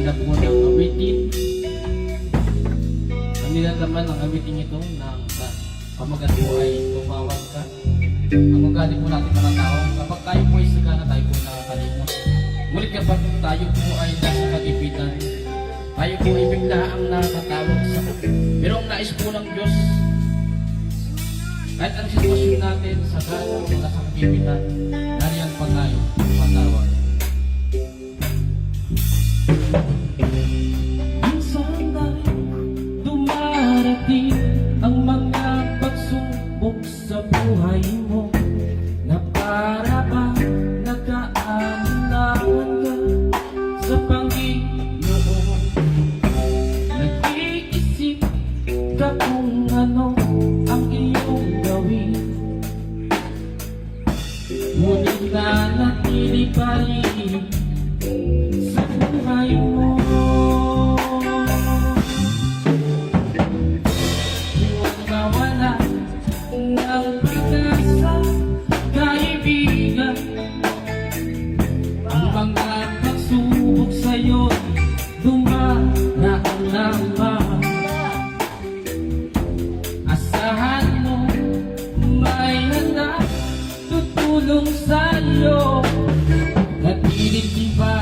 ganda po ng awitin. Ang nilalaman ng awitin ito ng pamagat po ay tumawag ka. Ang ugali po natin mga tao, kapag tayo po ay sagana, tayo po nakakalimot. Ngunit kapag tayo po ay nasa kagipitan, tayo po ay bigla ang nakatawag sa akin. Pero ang nais po ng Diyos, kahit ang sitwasyon natin sa gana o nasa kagipitan, nariyan pa tayo matawag. Minsan ay dumarating ang mga pagsubok sa buhay mo, na para ba nagkaanahan ka sa Panginoon. Nag-iisip ka kung ano ang iyong gawin, ngunit nanatili pa rin sa buhay mo. Huwag mawala ng pag-asa, kaibigan. Ang mga pagsubok sa'yo dumaraan naman. Asahan mo may hanap tutulong sa'yo. Natilit iba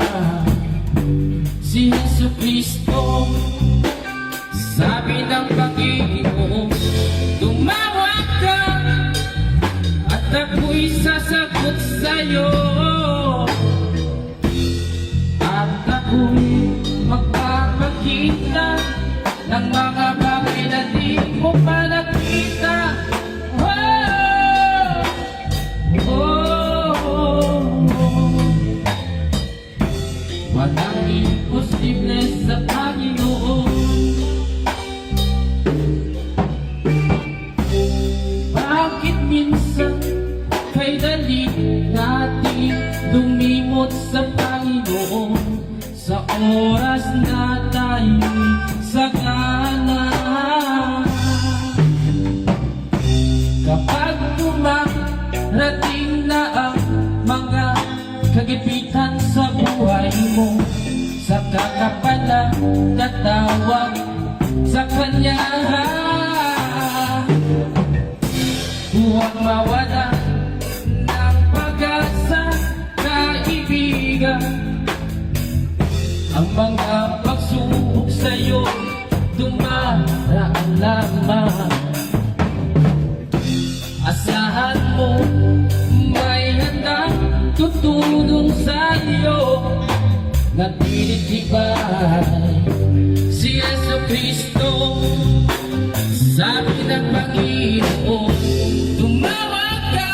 si Jesucristo. Sabi ng Panginoon, tumawag ka at ako'y sasagot sa'yo. At ako'y magpapakita ng mga bagay na di mo pa nakita. Walang imposible sa Panginoon. Bakit minsan kay dali natin lumimot sa Panginoon sa oras na tayo'y sagana? Kapag dumarating na ang mga kagipitan sa buhay mo, saka ka pala tatawag sa Kanya. Huwag mawala ng pag-asa, kaibigan. Ang mga pagsubok sa'yo dumaraan lamang. Asahan mo may handang tutulong sa'yo. Nagtitibay si Jesucristo. Sabi ng Panginoon, tumawag ka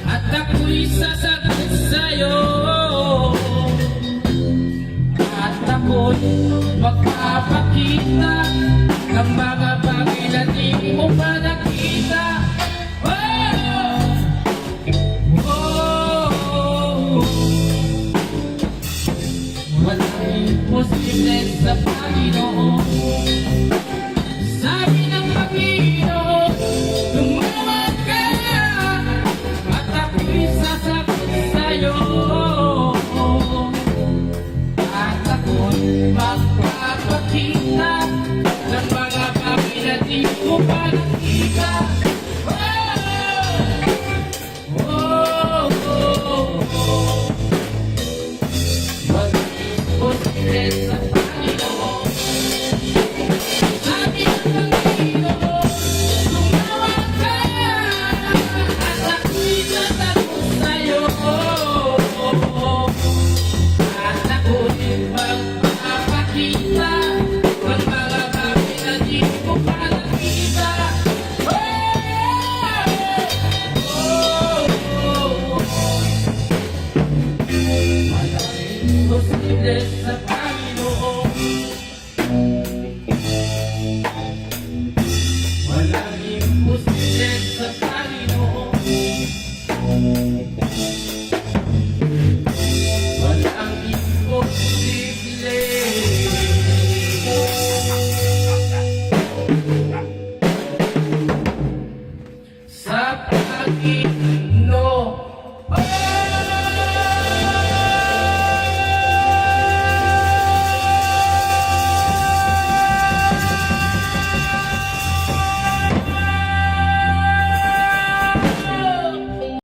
at ako'y sasagot sa'yo. At ako'y magpapakita ng mga bagay na di mo pa nakita. Walang imposible sa Panginoon. Sabi ng Panginoon, tumawag ka at ako'y sasagot sa'yo. At ako'y magpapakita ng mga bagay na di mo pa nakita. Sa Panginoon. Sabi ng Panginoon, tumawag ka at ako'y sasagot sa'yo. At ako'y magpapakita ng mga bagay na di mo pa nakita. Walang imposible sa Panginoon. Walang imposible sa Panginoon. Walang imposible sa Panginoon.